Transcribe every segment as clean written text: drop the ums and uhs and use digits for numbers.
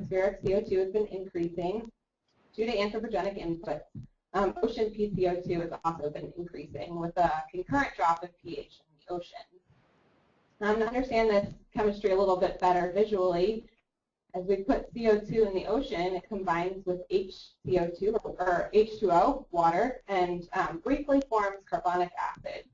atmospheric CO2 has been increasing due to anthropogenic inputs. Ocean PCO2 has also been increasing with a concurrent drop of pH in the ocean. To understand this chemistry a little bit better visually, as we put CO2 in the ocean, it combines with HCO2 or H2O, water, and briefly forms carbonic acid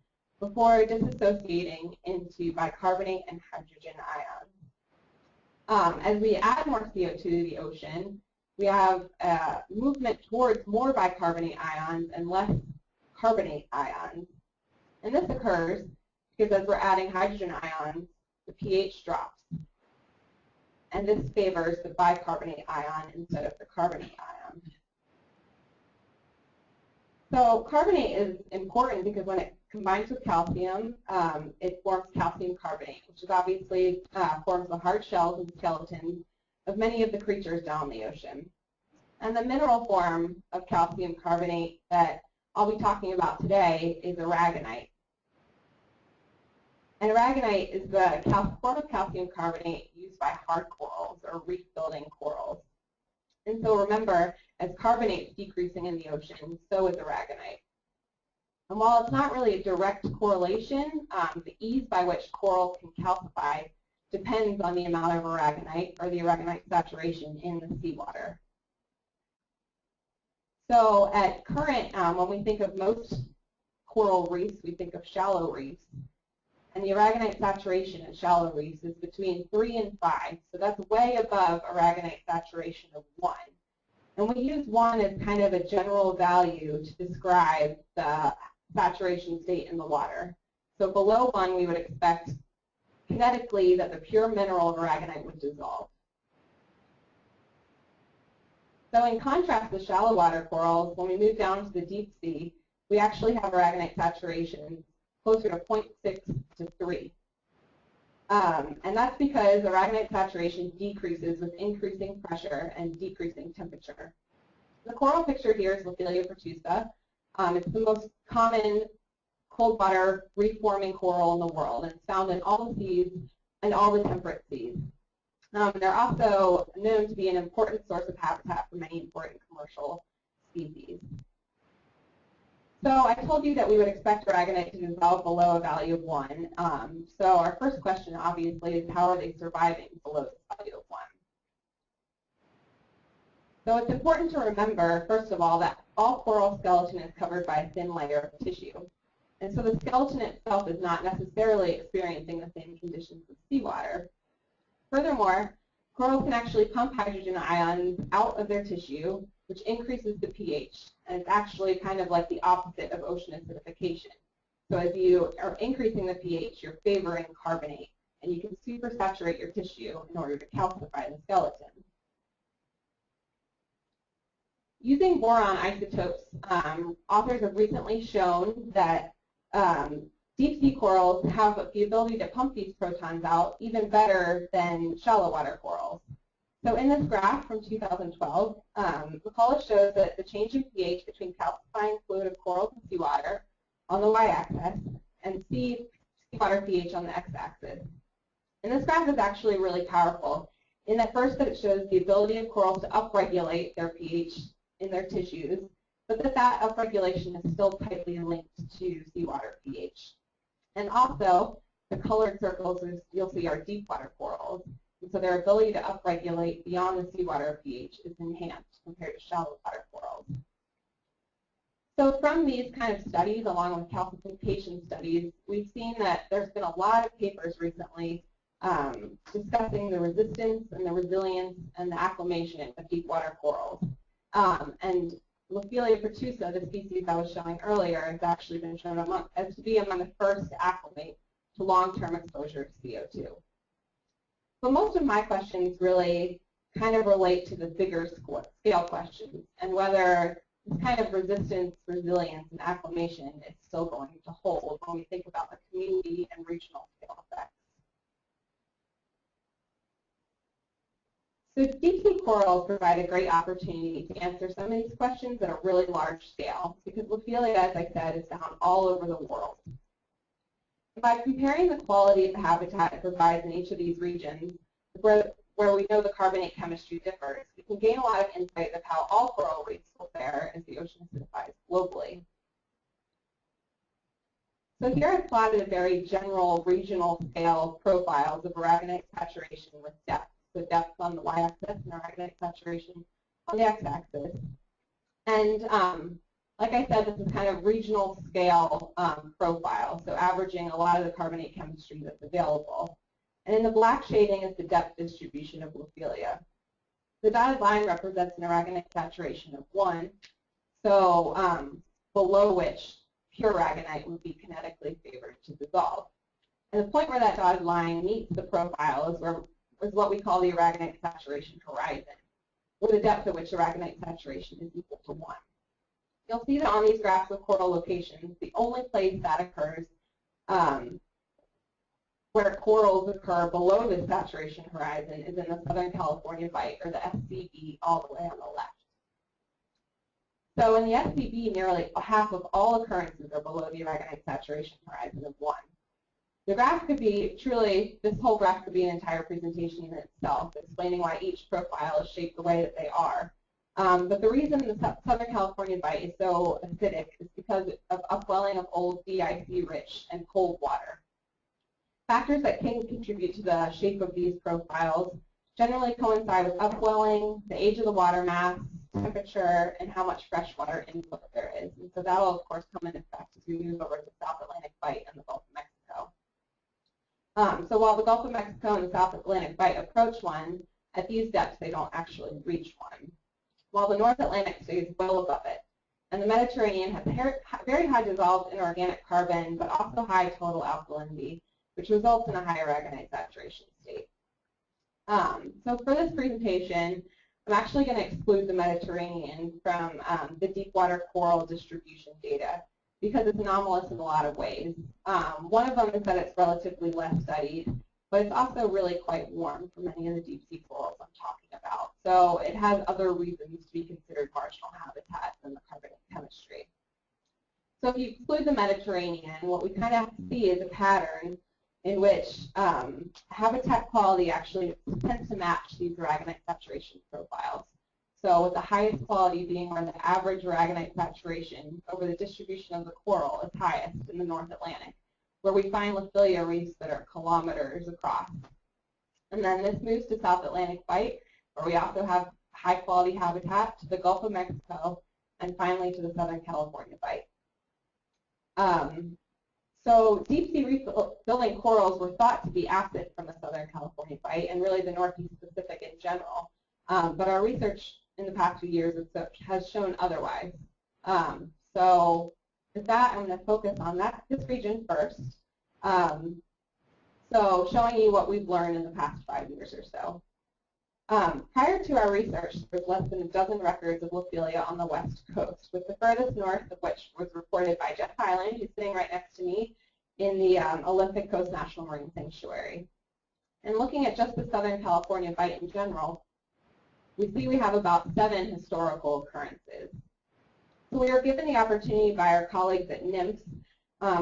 before disassociating into bicarbonate and hydrogen ions. As we add more CO2 to the ocean, we have a movement towards more bicarbonate ions and less carbonate ions. And this occurs because as we're adding hydrogen ions, the pH drops. And this favors the bicarbonate ion instead of the carbonate ion. So carbonate is important because when it combines with calcium, it forms calcium carbonate, which is obviously forms the hard shells and skeletons of many of the creatures down the ocean. And the mineral form of calcium carbonate that I'll be talking about today is aragonite. And aragonite is the form of calcium carbonate used by hard corals or reef-building corals. And so remember, as carbonate is decreasing in the ocean, so is aragonite. And while it's not really a direct correlation, the ease by which coral can calcify depends on the amount of aragonite or the aragonite saturation in the seawater. So at current, when we think of most coral reefs, we think of shallow reefs. And the aragonite saturation in shallow reefs is between 3 and 5. So that's way above aragonite saturation of 1. And we use 1 as kind of a general value to describe the saturation state in the water. So below 1, we would expect kinetically that the pure mineral of aragonite would dissolve. So in contrast to shallow water corals, when we move down to the deep sea, we actually have aragonite saturation closer to 0.6 to 3. And that's because aragonite saturation decreases with increasing pressure and decreasing temperature. The coral picture here is Lothelia pertusa. It's the most common cold water reef-forming coral in the world, and it's found in all the seas and all the temperate seas. They're also known to be an important source of habitat for many important commercial species. So I told you that we would expect aragonite to dissolve below a value of 1. So our first question, obviously, is how are they surviving below the value of 1? So it's important to remember, first of all, that all coral skeleton is covered by a thin layer of tissue. And so the skeleton itself is not necessarily experiencing the same conditions as seawater. Furthermore, corals can actually pump hydrogen ions out of their tissue, which increases the pH. And it's actually kind of like the opposite of ocean acidification. So as you are increasing the pH, you're favoring carbonate, and you can supersaturate your tissue in order to calcify the skeleton. Using boron isotopes, authors have recently shown that deep sea corals have the ability to pump these protons out even better than shallow water corals. So in this graph from 2012, McCullough shows that the change in pH between calcifying fluid of corals and seawater on the y-axis and seawater pH on the x-axis. And this graph is actually really powerful in that first that it shows the ability of corals to upregulate their pH in their tissues, but that upregulation is still tightly linked to seawater pH. And also, the colored circles, you'll see, are deep water corals. And so their ability to upregulate beyond the seawater pH is enhanced compared to shallow water corals. So from these kind of studies, along with calcification studies, we've seen that there's been a lot of papers recently discussing the resistance and the resilience and the acclimation of deep water corals. And Lothelia pertusa, the species I was showing earlier, has actually been shown as to be among the first to acclimate to long-term exposure to CO2. But most of my questions really kind of relate to the bigger scale questions and whether this kind of resistance, resilience, and acclimation is still going to hold when we think about the community and regional scale effects. So deep sea corals provide a great opportunity to answer some of these questions at a really large scale because Lothelia, as I said, is found all over the world. By comparing the quality of the habitat it provides in each of these regions, where we know the carbonate chemistry differs, we can gain a lot of insight of how all coral reefs will fare as the ocean acidifies globally. So here I've plotted a very general regional scale profiles of aragonite saturation with depth. So depth on the y-axis and aragonite saturation on the x-axis. And like I said, this is kind of regional scale profile, so averaging a lot of the carbonate chemistry that's available. And in the black shading is the depth distribution of Lophelia. The dotted line represents an aragonite saturation of 1, so below which pure aragonite would be kinetically favored to dissolve. And the point where that dotted line meets the profile is what we call the aragonite saturation horizon, or the depth at which aragonite saturation is equal to 1. You'll see that on these graphs of coral locations, the only place that occurs where corals occur below the saturation horizon is in the Southern California Bight, or the SCB, all the way on the left. So in the SCB, nearly half of all occurrences are below the aragonite saturation horizon of 1. The graph could be truly, this whole graph could be an entire presentation in itself, explaining why each profile is shaped the way that they are. But the reason the Southern California Bight is so acidic is because of upwelling of old DIC-rich and cold water. Factors that can contribute to the shape of these profiles generally coincide with upwelling, the age of the water mass, temperature, and how much freshwater input there is. And so that will, of course, come into effect as we move over to the South Atlantic Bight and the Gulf of Mexico. So while the Gulf of Mexico and the South Atlantic Bight approach 1, at these depths they don't actually reach 1, while the North Atlantic stays well above it. And the Mediterranean has very high dissolved inorganic carbon, but also high total alkalinity, which results in a higher aragonite saturation state. So for this presentation, I'm actually going to exclude the Mediterranean from the deep water coral distribution data because it's anomalous in a lot of ways. One of them is that it's relatively less studied, but it's also really quite warm for many of the deep sea corals I'm talking about. So it has other reasons to be considered marginal habitat than the carbonate chemistry. So if you exclude the Mediterranean, what we kind of have to see is a pattern in which habitat quality actually tends to match these aragonite saturation profiles. So with the highest quality being where the average aragonite saturation over the distribution of the coral is highest in the North Atlantic, where we find Lophelia reefs that are kilometers across. And then this moves to South Atlantic Bight, where we also have high quality habitat, to the Gulf of Mexico, and finally to the Southern California Bight. So deep sea reef building corals were thought to be absent from the Southern California Bight and really the Northeast Pacific in general. But our research in the past few years has shown otherwise. So with that, I'm going to focus on this region first. So showing you what we've learned in the past 5 years or so. Prior to our research, there was less than a dozen records of Lophelia on the west coast, with the furthest north of which was reported by Jeff Hyland, who's sitting right next to me, in the Olympic Coast National Marine Sanctuary. And looking at just the Southern California Bight in general, we see we have about 7 historical occurrences. So we were given the opportunity by our colleagues at NIMS,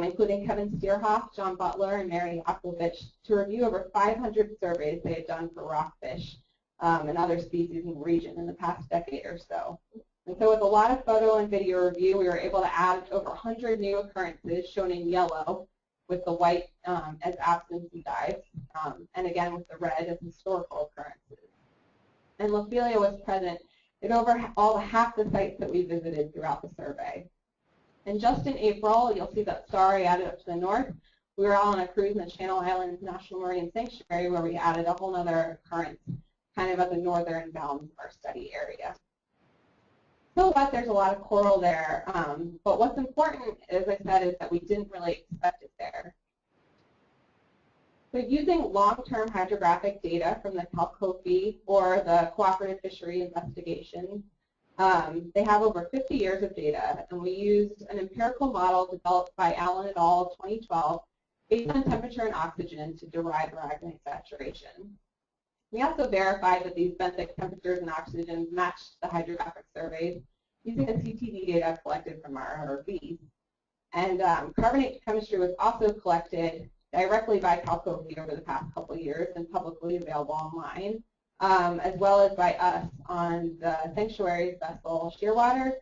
including Kevin Stierhoff, John Butler, and Mary Yakovich, to review over 500 surveys they had done for rockfish and other species in the region in the past decade or so. And so with a lot of photo and video review, we were able to add over 100 new occurrences shown in yellow, with the white as absence and dives, and again with the red as historical occurrences. And Lophelia was present at over half the sites that we visited throughout the survey. And just in April, you'll see that star I added up to the north. We were all on a cruise in the Channel Islands National Marine Sanctuary where we added a whole other occurrence kind of at the northern bounds of our study area. So what, there's a lot of coral there, but what's important, as I said, is that we didn't really expect it there. So using long-term hydrographic data from the CalCOFI or the Cooperative Fishery Investigations, they have over 50 years of data, and we used an empirical model developed by Allen et al. 2012 based on temperature and oxygen to derive aragonite saturation. We also verified that these benthic temperatures and oxygens matched the hydrographic surveys using the CTD data collected from our ROVs. And carbonate chemistry was also collected directly by CalCOFI over the past couple of years and publicly available online. as well as by us on the sanctuary's vessel Shearwater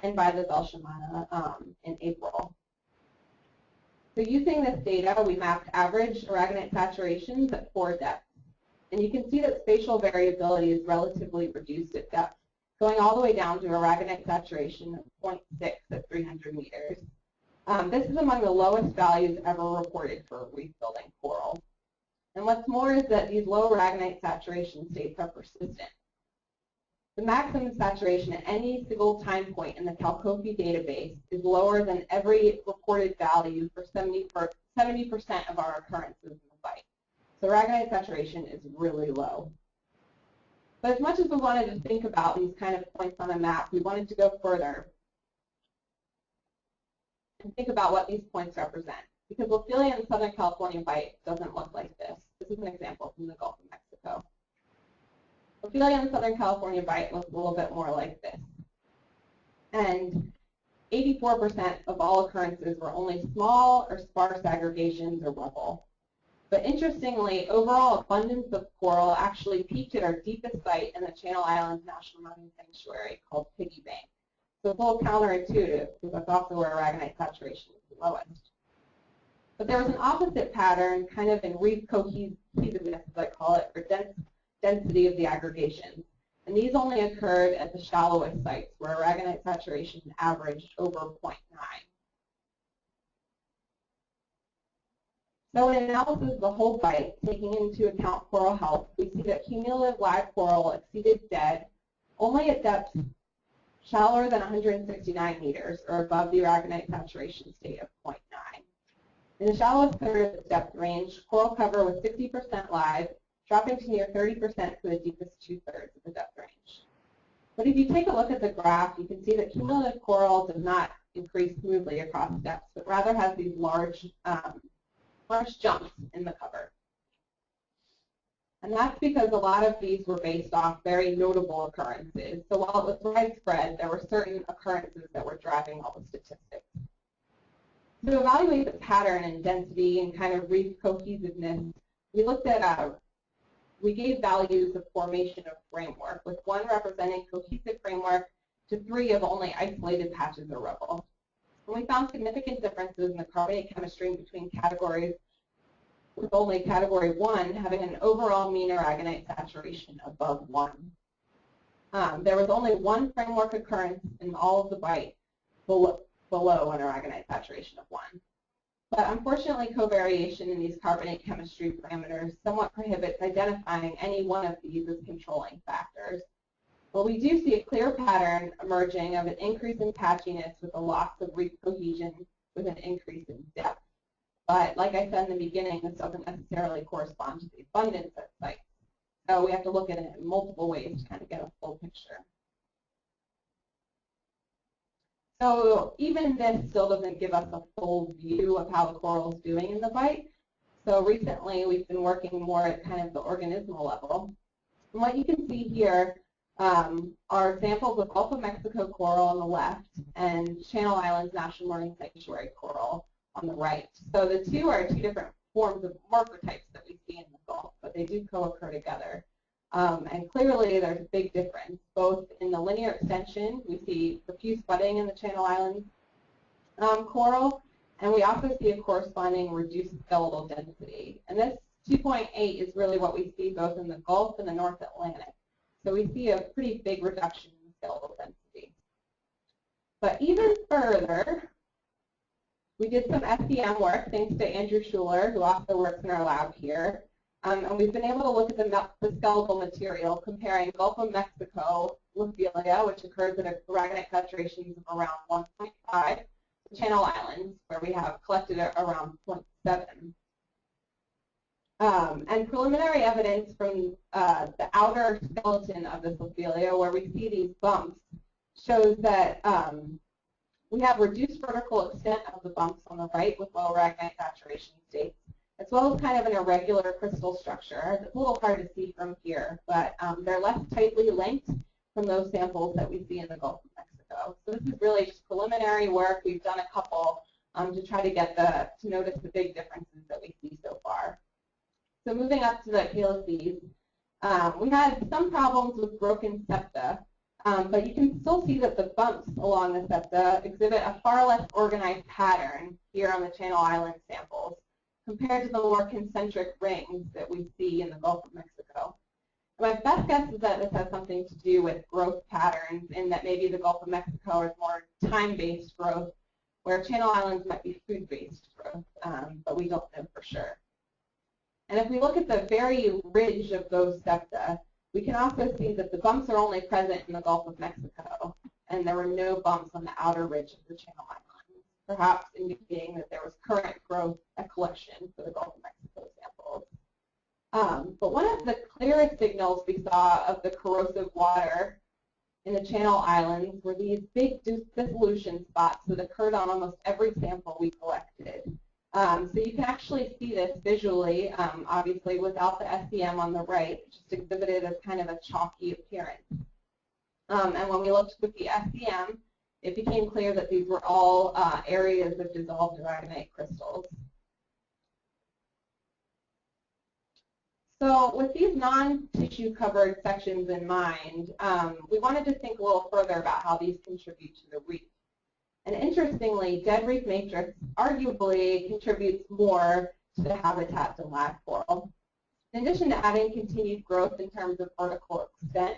and by the Belshimana in April. So using this data, we mapped average aragonite saturations at 4 depths. And you can see that spatial variability is relatively reduced at depth, going all the way down to aragonite saturation of 0.6 at 300 meters. This is among the lowest values ever reported for reef-building coral. And what's more is that these low aragonite saturation states are persistent. The maximum saturation at any single time point in the Calcofi database is lower than every reported value for 70% of our occurrences in the bite. So aragonite saturation is really low. But as much as we wanted to think about these kind of points on a map, we wanted to go further and think about what these points represent. Because Lobelia in the Southern California bite doesn't look like this. This is an example from the Gulf of Mexico. Lobelia in the Southern California bite looks a little bit more like this. And 84% of all occurrences were only small or sparse aggregations or rubble. But interestingly, overall abundance of coral actually peaked at our deepest site in the Channel Islands National Marine Sanctuary called Piggy Bank. So it's a little counterintuitive because that's also where aragonite saturation is the lowest. But there was an opposite pattern kind of in reef cohesiveness, as I call it, or density of the aggregations. And these only occurred at the shallowest sites where aragonite saturation averaged over 0.9. So in analysis of the whole bite, taking into account coral health, we see that cumulative live coral exceeded dead only at depths shallower than 169 meters or above the aragonite saturation state of 0.9. In the shallowest third of the depth range, coral cover was 60% live, dropping to near 30% for the deepest 2/3 of the depth range. But if you take a look at the graph, you can see that cumulative coral does not increase smoothly across depths, but rather has these large jumps in the cover. And that's because a lot of these were based off very notable occurrences. So while it was widespread, there were certain occurrences that were driving all the statistics. To evaluate the pattern and density and kind of reef cohesiveness, we looked at, we gave values of formation of framework, with 1 representing cohesive framework to 3 of only isolated patches of rubble. And we found significant differences in the carbonate chemistry between categories, with only category 1 having an overall mean aragonite saturation above 1. There was only 1 framework occurrence in all of the bite below an aragonite saturation of 1. But unfortunately, covariation in these carbonate chemistry parameters somewhat prohibits identifying any one of these as controlling factors. But we do see a clear pattern emerging of an increase in patchiness with a loss of reef cohesion with an increase in depth. But like I said in the beginning, this doesn't necessarily correspond to the abundance at sites. So we have to look at it in multiple ways to kind of get a full picture. So even this still doesn't give us a full view of how the coral is doing in the bite. So recently we've been working more at kind of the organismal level. And what you can see here are samples of Gulf of Mexico coral on the left and Channel Islands National Marine Sanctuary coral on the right. So the two are 2 different forms of morphotypes that we see in the Gulf, but they do co-occur together. And clearly there's a big difference. Both in the linear extension, we see profuse budding in the Channel Islands coral, and we also see a corresponding reduced skeletal density. And this 2.8 is really what we see both in the Gulf and the North Atlantic. So we see a pretty big reduction in skeletal density. But even further, we did some SEM work thanks to Andrew Schuler, who also works in our lab here. And we've been able to look at the skeletal material comparing Gulf of Mexico Lobelia, which occurs at a aragonite saturations of around 1.5, to Channel Islands, where we have collected at around 0.7. And preliminary evidence from the outer skeleton of this Lobelia, where we see these bumps, shows that we have reduced vertical extent of the bumps on the right with low aragonite saturation states, as well as kind of an irregular crystal structure. It's a little hard to see from here, but they're less tightly linked from those samples that we see in the Gulf of Mexico. So this is really just preliminary work. We've done a couple to try to get to notice the big differences that we see so far. So moving up to the helices, We had some problems with broken septa, but you can still see that the bumps along the septa exhibit a far less organized pattern here on the Channel Island samples compared to the more concentric rings that we see in the Gulf of Mexico. My best guess is that this has something to do with growth patterns, and that maybe the Gulf of Mexico is more time-based growth, where Channel Islands might be food-based growth, but we don't know for sure. And if we look at the very ridge of those septa, we can also see that the bumps are only present in the Gulf of Mexico, and there were no bumps on the outer ridge of the Channel Islands, perhaps indicating that there was current growth at collection for the Gulf of Mexico samples. But one of the clearest signals we saw of the corrosive water in the Channel Islands were these big dissolution spots that occurred on almost every sample we collected. So you can actually see this visually, obviously without the SEM on the right, just exhibited as kind of a chalky appearance. And when we looked with the SEM, it became clear that these were all areas of dissolved aragonite crystals. So with these non-tissue covered sections in mind, we wanted to think a little further about how these contribute to the reef. And interestingly, dead reef matrix arguably contributes more to the habitat than live coral. In addition to adding continued growth in terms of vertical extent,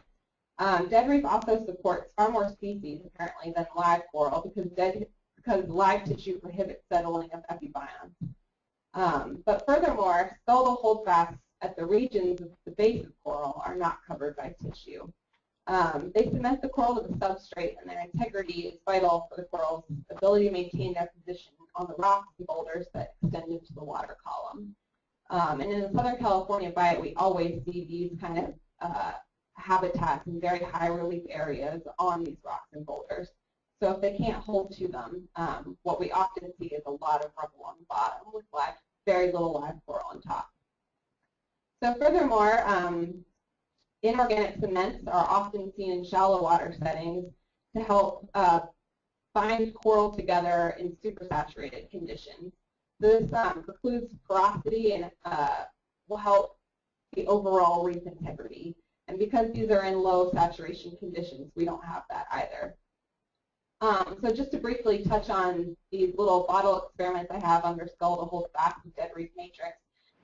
dead reef also supports far more species apparently than live coral because live tissue prohibits settling of epibionts. But furthermore, skeletal holdfast at the regions of the base of coral are not covered by tissue. They cement the coral to the substrate, and their integrity is vital for the coral's ability to maintain their position on the rocks and boulders that extend into the water column. And in the Southern California bight, we always see these kind of habitats in very high relief areas on these rocks and boulders. So if they can't hold to them, what we often see is a lot of rubble on the bottom with very little live coral on top. So furthermore, inorganic cements are often seen in shallow water settings to help bind coral together in supersaturated conditions. This precludes porosity and will help the overall reef integrity. And because these are in low saturation conditions, we don't have that either. So just to briefly touch on these little bottle experiments I have under skeletal holdfast with dead reef matrix,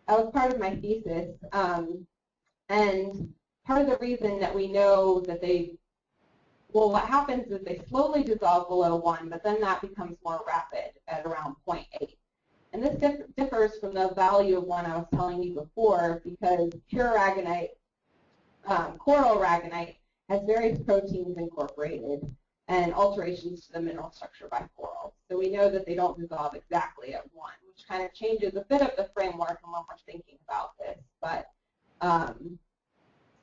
that was part of my thesis. And part of the reason that we know that what happens is they slowly dissolve below 1, but then that becomes more rapid at around 0.8. And this differs from the value of 1 I was telling you before, because pure aragonite, coral aragonite, has various proteins incorporated and alterations to the mineral structure by coral. So we know that they don't dissolve exactly at 1, which kind of changes a bit of the framework and what we're thinking about this. But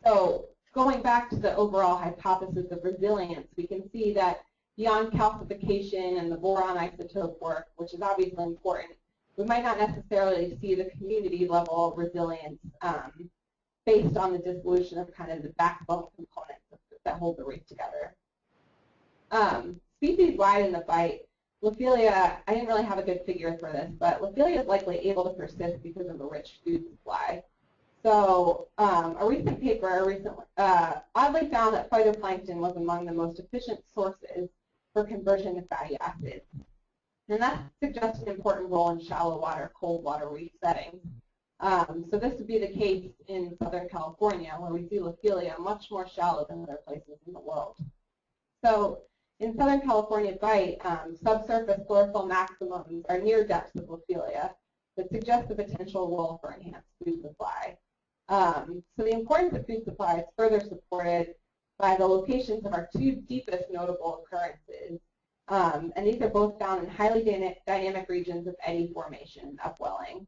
so going back to the overall hypothesis of resilience, we can see that beyond calcification and the boron isotope work, which is obviously important, we might not necessarily see the community level resilience based on the dissolution of kind of the backbone components that hold the reef together. Species-wide in the bight, Lophelia, I didn't really have a good figure for this, but Lophelia is likely able to persist because of a rich food supply. So a recent paper oddly found that phytoplankton was among the most efficient sources for conversion to fatty acids. And that suggests an important role in shallow water, cold water reef settings. So this would be the case in Southern California, where we see Lophelia much more shallow than other places in the world. So in Southern California bight, subsurface chlorophyll maximums are near depths of Lophelia that suggest the potential role for enhanced food supply. So the importance of food supply is further supported by the locations of our 2 deepest notable occurrences. And these are both found in highly dynamic regions of eddy formation and upwelling.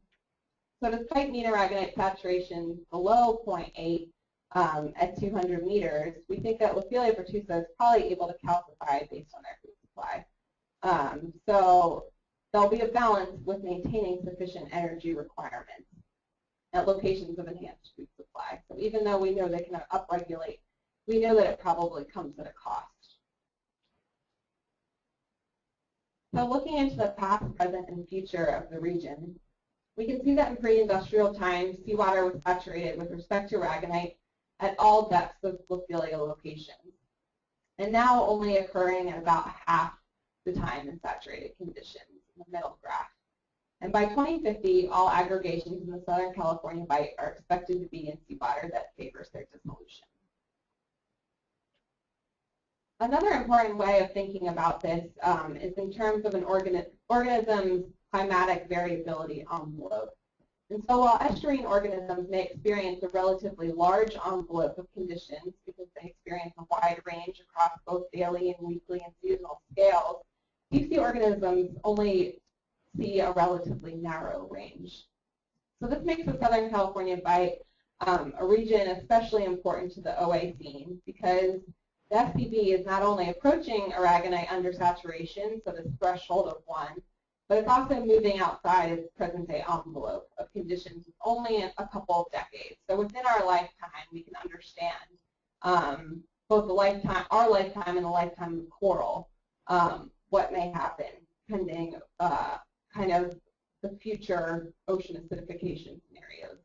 So despite mean aragonite saturation below 0.8 at 200 meters, we think that Lophelia pertusa is probably able to calcify based on their food supply. So there'll be a balance with maintaining sufficient energy requirements at locations of enhanced food supply. So even though we know they can upregulate, we know that it probably comes at a cost. So looking into the past, present, and future of the region, we can see that in pre-industrial times, seawater was saturated with respect to aragonite at all depths of Lophelia locations, and now only occurring at about half the time in saturated conditions in the middle graph. And by 2050, all aggregations in the Southern California Bight are expected to be in seawater that favors their dissolution. Another important way of thinking about this is in terms of an organism's climatic variability envelope. And so while estuarine organisms may experience a relatively large envelope of conditions because they experience a wide range across both daily and weekly and seasonal scales, deep sea organisms only see a relatively narrow range. So this makes the Southern California Bight a region especially important to the OA scene because the SCB is not only approaching aragonite undersaturation, so this threshold of 1, but it's also moving outside its present-day envelope of conditions only in a couple of decades. So within our lifetime, we can understand both our lifetime and the lifetime of coral, what may happen pending kind of the future ocean acidification scenarios.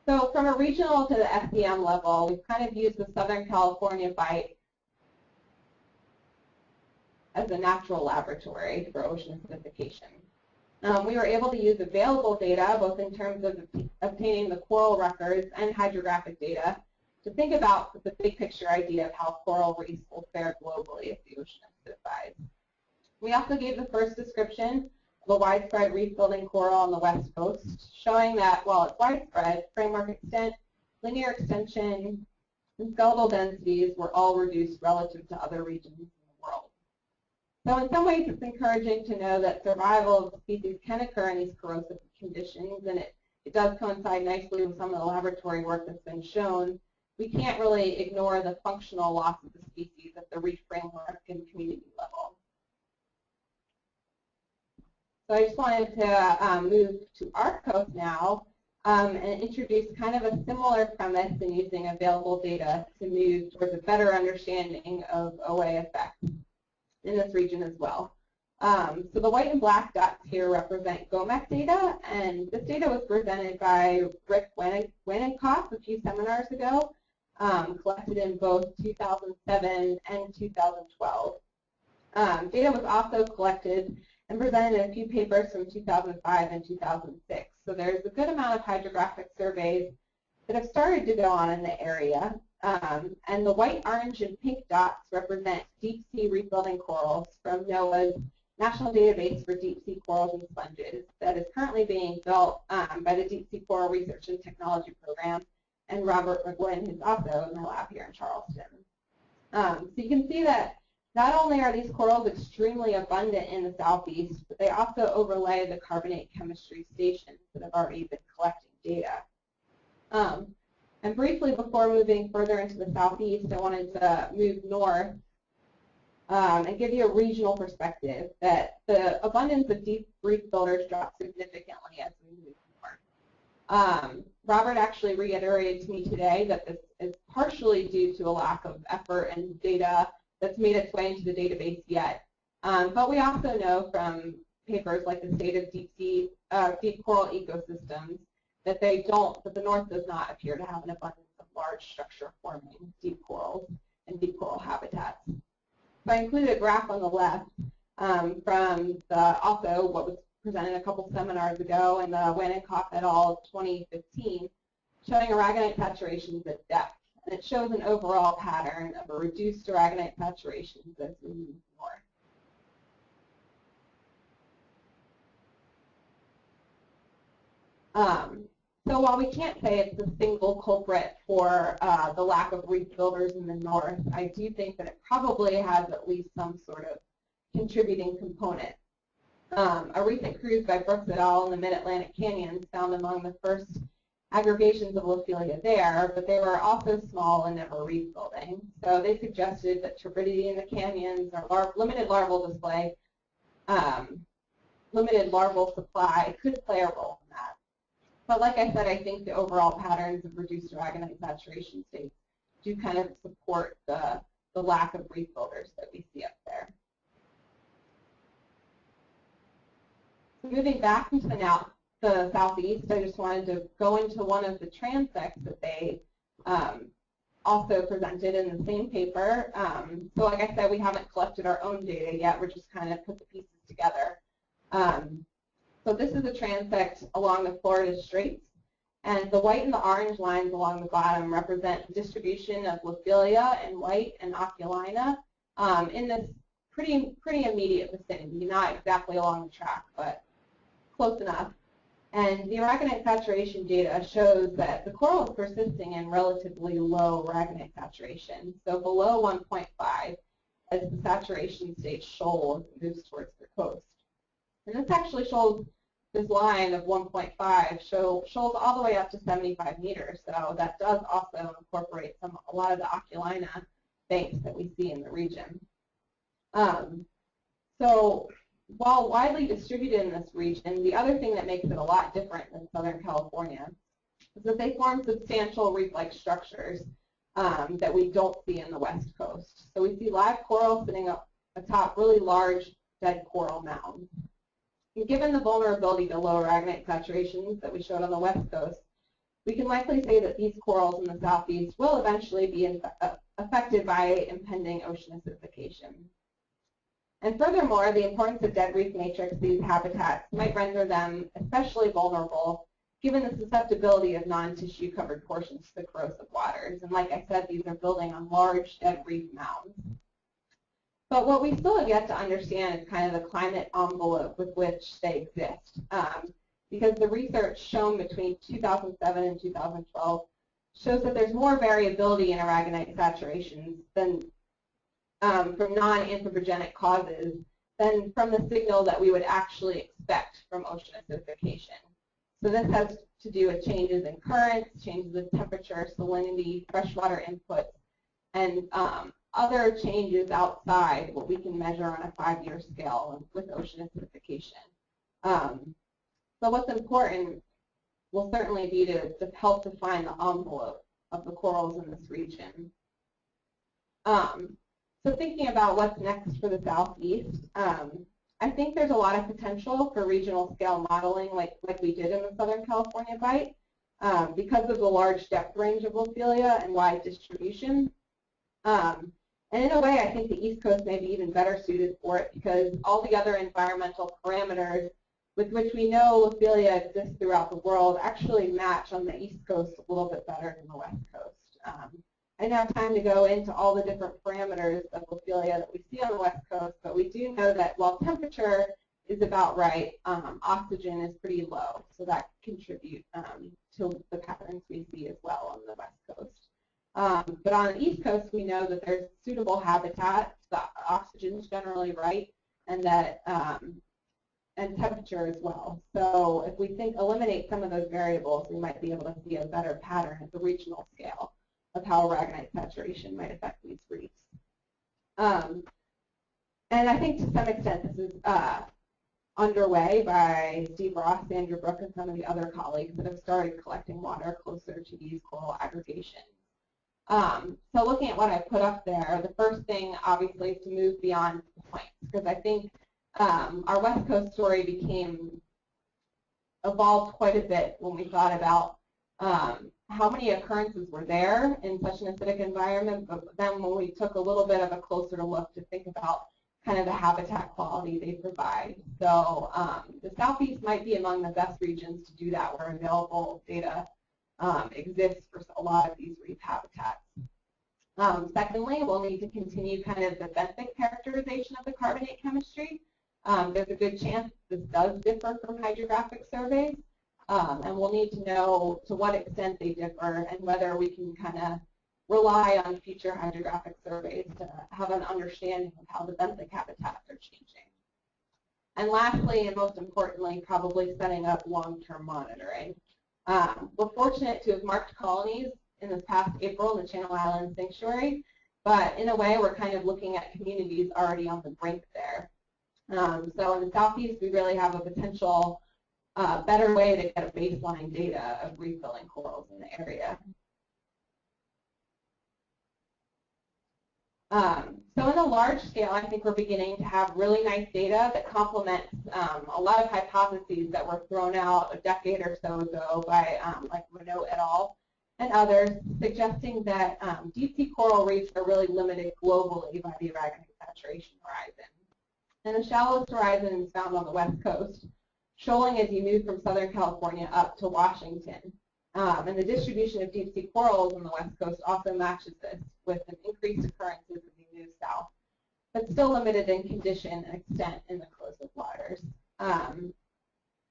So from a regional to the SCM level, we've kind of used the Southern California Bight as a natural laboratory for ocean acidification. We were able to use available data, both in terms of obtaining the coral records and hydrographic data, to think about the big picture idea of how coral reefs will fare globally if the ocean acidifies. We also gave the first description of a widespread reef-building coral on the west coast, showing that while it's widespread, framework extent, linear extension, and skeletal densities were all reduced relative to other regions in the world. So in some ways, it's encouraging to know that survival of the species can occur in these corrosive conditions, and it does coincide nicely with some of the laboratory work that's been shown. We can't really ignore the functional loss of the species at the reef framework and community level. So I just wanted to move to our coast now and introduce kind of a similar premise in using available data to move towards a better understanding of OA effects in this region as well. So the white and black dots here represent GOMEC data, and this data was presented by Rick Winnenkoff a few seminars ago, collected in both 2007 and 2012. Data was also collected and presented in a few papers from 2005 and 2006. So there's a good amount of hydrographic surveys that have started to go on in the area. And the white, orange, and pink dots represent deep sea reef-building corals from NOAA's National Database for Deep Sea Corals and Sponges that is currently being built by the Deep Sea Coral Research and Technology Program and Robert McGuinn, who's also in the lab here in Charleston. So you can see that not only are these corals extremely abundant in the southeast, but they also overlay the carbonate chemistry stations that have already been collecting data. And briefly, before moving further into the southeast, I wanted to move north and give you a regional perspective that the abundance of deep reef builders dropped significantly as we move north. Robert actually reiterated to me today that this is partially due to a lack of effort and data that's made its way into the database yet. But we also know from papers like the State of Deep Coral Ecosystems that the North does not appear to have an abundance of large structure-forming deep corals and deep coral habitats. So I included a graph on the left from also what was presented a couple seminars ago in the Winnenkoff et al. 2015, showing aragonite saturations at depth. And it shows an overall pattern of a reduced aragonite saturations as we move north. So while we can't say it's the single culprit for the lack of reef builders in the north, I do think that it probably has at least some sort of contributing component. A recent cruise by Brooks et al. In the Mid-Atlantic Canyons found among the first aggregations of Lophelia there, but they were also small and never reef building. So they suggested that turbidity in the canyons or limited larval display, limited larval supply could play a role in that. But like I said, I think the overall patterns of reduced aragonite saturation states do kind of support the lack of reef builders that we see up there. So moving back into the the southeast, I just wanted to go into one of the transects that they also presented in the same paper. So like I said, we haven't collected our own data yet. We're just kind of put the pieces together. So this is a transect along the Florida Straits. And the white and the orange lines along the bottom represent the distribution of Lophelia and white and Oculina in this pretty immediate vicinity, not exactly along the track, but close enough. And the aragonite saturation data shows that the coral is persisting in relatively low aragonite saturation, so below 1.5 as the saturation stage shoals moves towards the coast. And this actually shows this line of 1.5 shows all the way up to 75 meters, so that does also incorporate a lot of the Oculina banks that we see in the region. So while widely distributed in this region, the other thing that makes it a lot different than Southern California is that they form substantial reef-like structures that we don't see in the West Coast. So we see live coral sitting up atop really large dead coral mounds. And given the vulnerability to low aragonite saturations that we showed on the West Coast, we can likely say that these corals in the southeast will eventually be affected by impending ocean acidification. And furthermore, the importance of dead reef matrix, these habitats, might render them especially vulnerable given the susceptibility of non-tissue covered portions to the corrosive waters. And like I said, these are building on large dead reef mounds. But what we still have yet to understand is kind of the climate envelope with which they exist. Because the research shown between 2007 and 2012 shows that there's more variability in aragonite saturations than from non-anthropogenic causes than from the signal that we would actually expect from ocean acidification. So this has to do with changes in currents, changes in temperature, salinity, freshwater inputs, and other changes outside what we can measure on a 5-year scale with ocean acidification. So what's important will certainly be to help define the envelope of the corals in this region. So thinking about what's next for the southeast, I think there's a lot of potential for regional scale modeling like we did in the Southern California Bight because of the large depth range of Lophelia and wide distribution. And in a way, I think the East Coast may be even better suited for it because all the other environmental parameters with which we know Lophelia exists throughout the world actually match on the East Coast a little bit better than the West Coast. I don't have time to go into all the different parameters of Lophelia that we see on the West Coast, but we do know that while temperature is about right, oxygen is pretty low, so that contributes to the patterns we see as well on the West Coast. But on the East Coast, we know that there's suitable habitat, the oxygen is generally right, and that and temperature as well. So if we eliminate some of those variables, we might be able to see a better pattern at the regional scale of how aragonite saturation might affect these reefs. And I think to some extent this is underway by Steve Ross, Sandra Brook, and some of the other colleagues that have started collecting water closer to these coral aggregations. So looking at what I put up there, the first thing obviously is to move beyond points, because I think our West Coast story evolved quite a bit when we thought about how many occurrences were there in such an acidic environment, but then when we took a little bit of a closer look to think about kind of the habitat quality they provide. So the Southeast might be among the best regions to do that where available data exists for a lot of these reef habitats. Secondly, we'll need to continue kind of the benthic characterization of the carbonate chemistry. There's a good chance this does differ from hydrographic surveys, and we'll need to know to what extent they differ and whether we can kind of rely on future hydrographic surveys to have an understanding of how the benthic habitats are changing. And lastly, and most importantly, probably setting up long-term monitoring. We're fortunate to have marked colonies in this past April in the Channel Islands Sanctuary, but in a way we're kind of looking at communities already on the brink there. So in the Southeast, we really have a potential better way to get a baseline data of refilling corals in the area. So on a large scale, I think we're beginning to have really nice data that complements a lot of hypotheses that were thrown out a decade or so ago by like Renaud et al. And others, suggesting that deep-sea coral reefs are really limited globally by the aragonite saturation horizon. And the shallowest horizon is found on the west coast, shoaling as you move from Southern California up to Washington. And the distribution of deep-sea corals on the west coast also matches this, with an increased occurrences as you move south, but still limited in condition and extent in the coastal waters.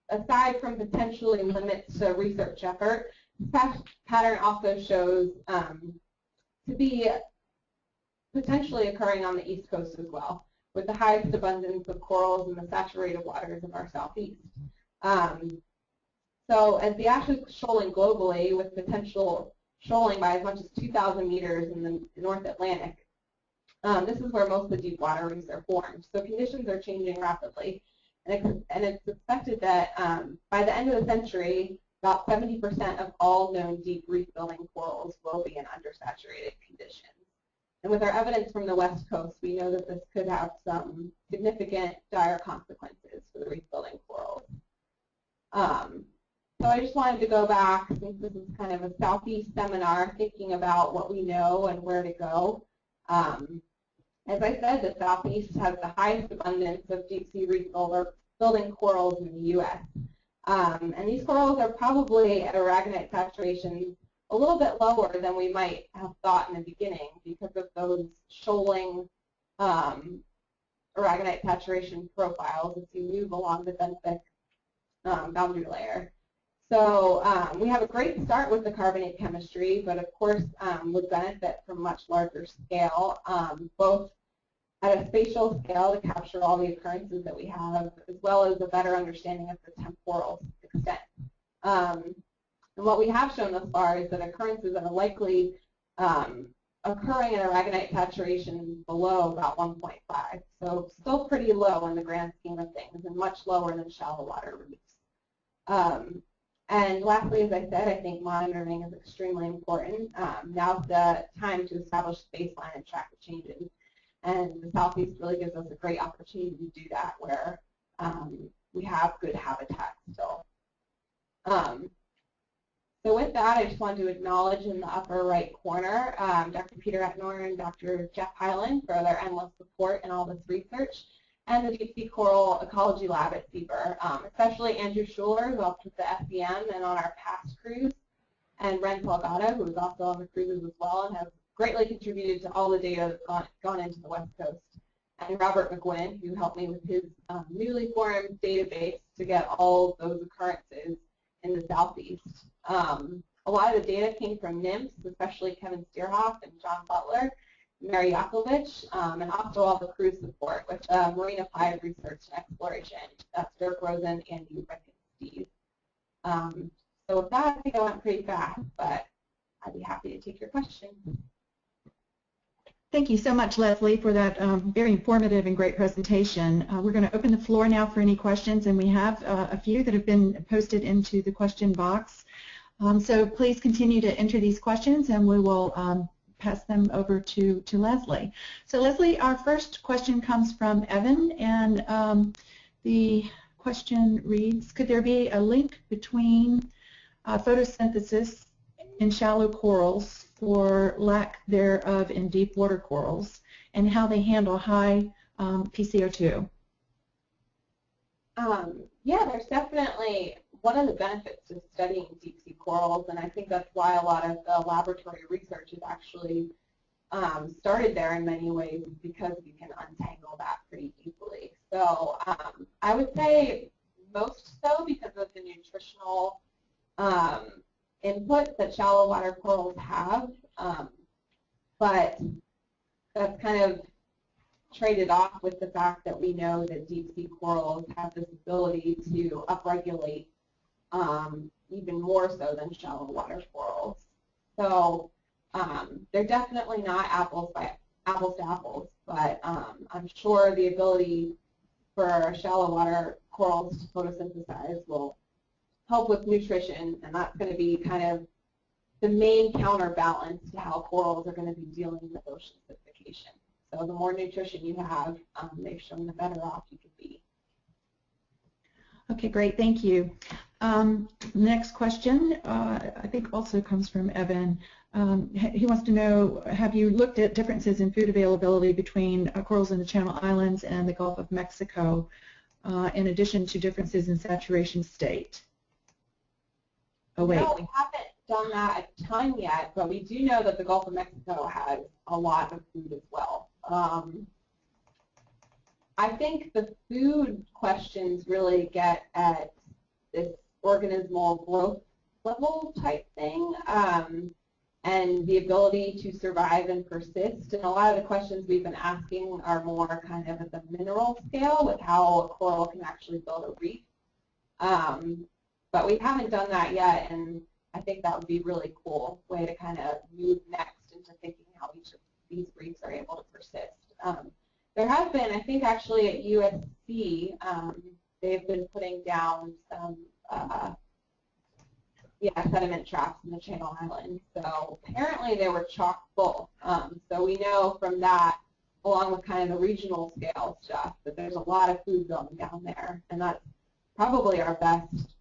Aside from potentially limits to research effort, this pattern also shows to be potentially occurring on the east coast as well, with the highest abundance of corals in the saturated waters of our southeast. So as the ash is shoaling globally, with potential shoaling by as much as 2,000 meters in the North Atlantic, this is where most of the deep water reefs are formed. So conditions are changing rapidly. And it's expected that by the end of the century, about 70% of all known deep reef-building corals will be in undersaturated conditions. And with our evidence from the West Coast, we know that this could have some significant dire consequences for the reef-building corals. So I just wanted to go back, since this is kind of a Southeast seminar, thinking about what we know and where to go. As I said, the Southeast has the highest abundance of deep-sea reef-building corals in the U.S. And these corals are probably at aragonite saturation a little bit lower than we might have thought in the beginning because of those shoaling aragonite saturation profiles as you move along the benthic boundary layer. So we have a great start with the carbonate chemistry, but of course would benefit from much larger scale, both at a spatial scale to capture all the occurrences that we have, as well as a better understanding of the temporal extent. And what we have shown thus far is that occurrences that are likely occurring in aragonite saturation below about 1.5. So still pretty low in the grand scheme of things and much lower than shallow water reefs. And lastly, as I said, I think monitoring is extremely important. Now's the time to establish the baseline and track the changes. And the Southeast really gives us a great opportunity to do that where we have good habitat still. So with that, I just wanted to acknowledge in the upper right corner Dr. Peter Etnoyer and Dr. Jeff Hyland for their endless support in all this research, and the Deep Sea Coral Ecology Lab at CBER, especially Andrew Schuler, who helped with the SEM and on our past cruise, and Ren Salgado, who is also on the cruises as well and has greatly contributed to all the data that's gone into the West Coast, and Robert McGuinn, who helped me with his newly formed database to get all of those occurrences in the Southeast. A lot of the data came from NIMS, especially Kevin Steerhoff and John Butler, Mary Yakovich, and also all the cruise support with Marine Applied Research and Exploration. That's Dirk Rosen, Andy, Rick, and Steve. So with that, I think I went pretty fast, but I'd be happy to take your questions. Thank you so much, Leslie, for that very informative and great presentation. We're going to open the floor now for any questions, and we have a few that have been posted into the question box. So please continue to enter these questions, and we will pass them over to Leslie. So Leslie, our first question comes from Evan, and the question reads, could there be a link between photosynthesis in shallow corals or lack thereof in deep water corals, and how they handle high PCO2? Yeah, there's definitely one of the benefits of studying deep sea corals, and I think that's why a lot of the laboratory research is actually started there in many ways, because you can untangle that pretty easily. So I would say most so because of the nutritional input that shallow water corals have, but that's kind of traded off with the fact that we know that deep sea corals have this ability to upregulate even more so than shallow water corals. So they're definitely not apples to apples, but I'm sure the ability for shallow water corals to photosynthesize will help with nutrition, and that's going to be kind of the main counterbalance to how corals are going to be dealing with ocean acidification. So the more nutrition you have, they've shown the better off you could be. Okay, great. Thank you. Next question, I think also comes from Evan. He wants to know, have you looked at differences in food availability between corals in the Channel Islands and the Gulf of Mexico, in addition to differences in saturation state? Oh, wait. No, we haven't done that a ton yet, but we do know that the Gulf of Mexico has a lot of food as well. I think the food questions really get at this organismal growth level type thing, and the ability to survive and persist. And a lot of the questions we've been asking are more kind of at the mineral scale with how a coral can actually build a reef. But we haven't done that yet, and I think that would be a really cool way to kind of move next into thinking how each of these reefs are able to persist. There have been, I think actually at USC, they've been putting down some sediment traps in the Channel Islands. So apparently they were chock full. So we know from that, along with kind of the regional scale stuff, that there's a lot of food going down there, and that's probably our best,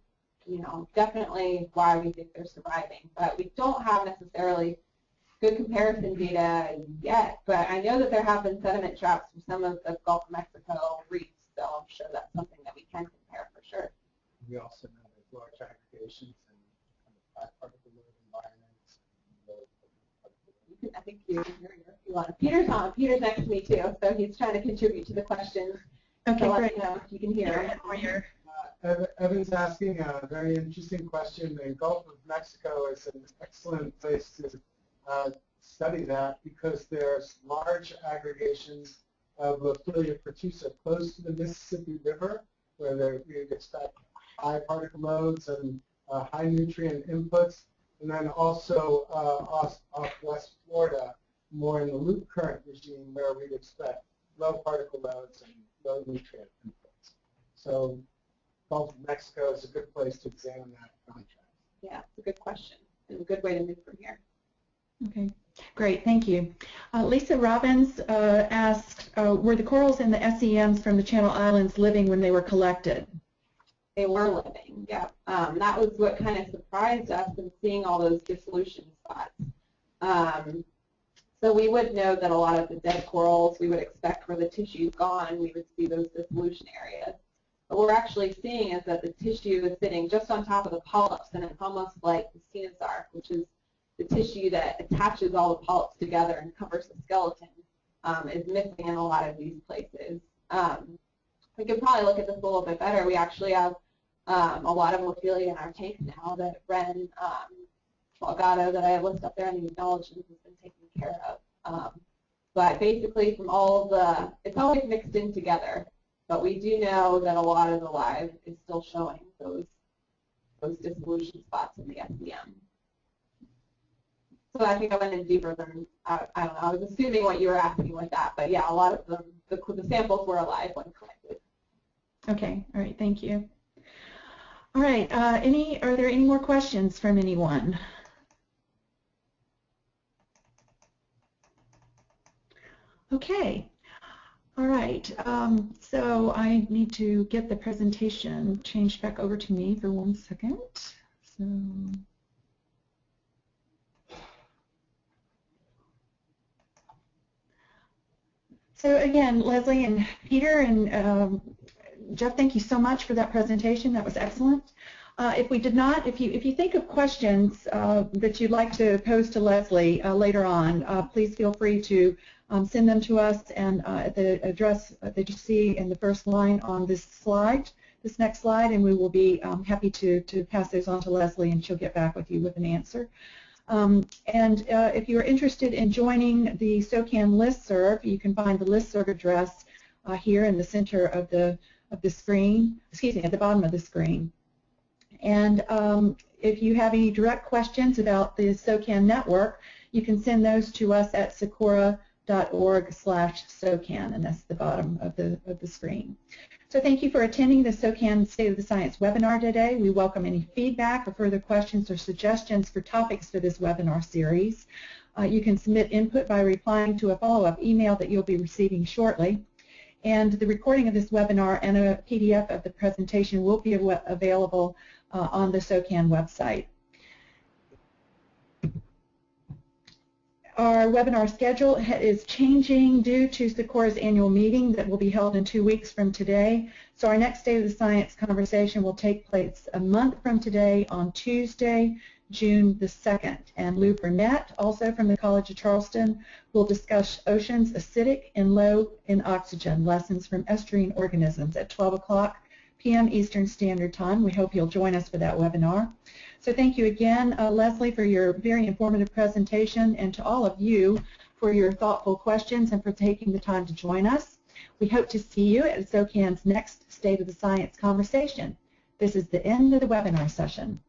definitely why we think they're surviving. But we don't have necessarily good comparison data yet, but I know that there have been sediment traps from some of the Gulf of Mexico reefs, so I'm sure that's something that we can compare for sure. We also know there's large aggregations and kind of high particle load environments. I think you want to. Peter's on. Peter's next to me too, so he's trying to contribute to the questions. Okay, so great. Let me know if you can hear. Evan's asking a very interesting question. The Gulf of Mexico is an excellent place to study that because there's large aggregations of Lophilia pertusa close to the Mississippi River, where we expect high particle loads and high nutrient inputs, and then also off West Florida, more in the loop current regime, where we'd expect low particle loads and low nutrient inputs. So Gulf of Mexico is a good place to examine that contrast. Yeah, it's a good question and a good way to move from here. Okay, great, thank you. Lisa Robbins asked, were the corals in the SEMs from the Channel Islands living when they were collected? They were living, yeah. That was what kind of surprised us in seeing all those dissolution spots. So we would know that a lot of the dead corals we would expect where the tissue's gone, we would see those dissolution areas. But what we're actually seeing is that the tissue is sitting just on top of the polyps, and it's almost like the scenosarc, which is the tissue that attaches all the polyps together and covers the skeleton, is missing in a lot of these places. We could probably look at this a little bit better. We actually have a lot of Lophilia in our tanks now that Ren Salgado, that I list up there in the acknowledgements, has been taking care of. But basically from all of the, it's always mixed in together. But we do know that a lot of the live is still showing those dissolution spots in the SEM. So I think I went in deeper than, I don't know, I was assuming what you were asking with that. But yeah, a lot of them, the samples were alive when collected. Okay, all right, thank you. All right, are there any more questions from anyone? Okay. All right, so I need to get the presentation changed back over to me for 1 second. So again, Leslie and Peter and Jeff, thank you so much for that presentation. That was excellent. If you think of questions that you'd like to pose to Leslie later on, please feel free to send them to us, and at the address that you see in the first line on this slide, this next slide, and we will be happy to pass those on to Leslie, and she'll get back with you with an answer. If you're interested in joining the SOCAN listserv, you can find the listserv address here in the center of the screen, excuse me, at the bottom of the screen. And if you have any direct questions about the SOCAN network, you can send those to us at socorro.org/SOCAN, and that's the bottom of the screen. So thank you for attending the SOCAN State of the Science webinar today. We welcome any feedback or further questions or suggestions for topics for this webinar series. You can submit input by replying to a follow-up email that you'll be receiving shortly. And the recording of this webinar and a PDF of the presentation will be available on the SOCAN website. Our webinar schedule is changing due to Socorro's annual meeting that will be held in 2 weeks from today. So our next State of the Science conversation will take place a month from today on Tuesday, June the 2nd. And Lou Burnett, also from the College of Charleston, will discuss oceans acidic and low in oxygen, lessons from estuarine organisms at 12 o'clock p.m. Eastern Standard Time. We hope you'll join us for that webinar. So thank you again, Leslie, for your very informative presentation, and to all of you for your thoughtful questions and for taking the time to join us. We hope to see you at SOCAN's next State of the Science conversation. This is the end of the webinar session.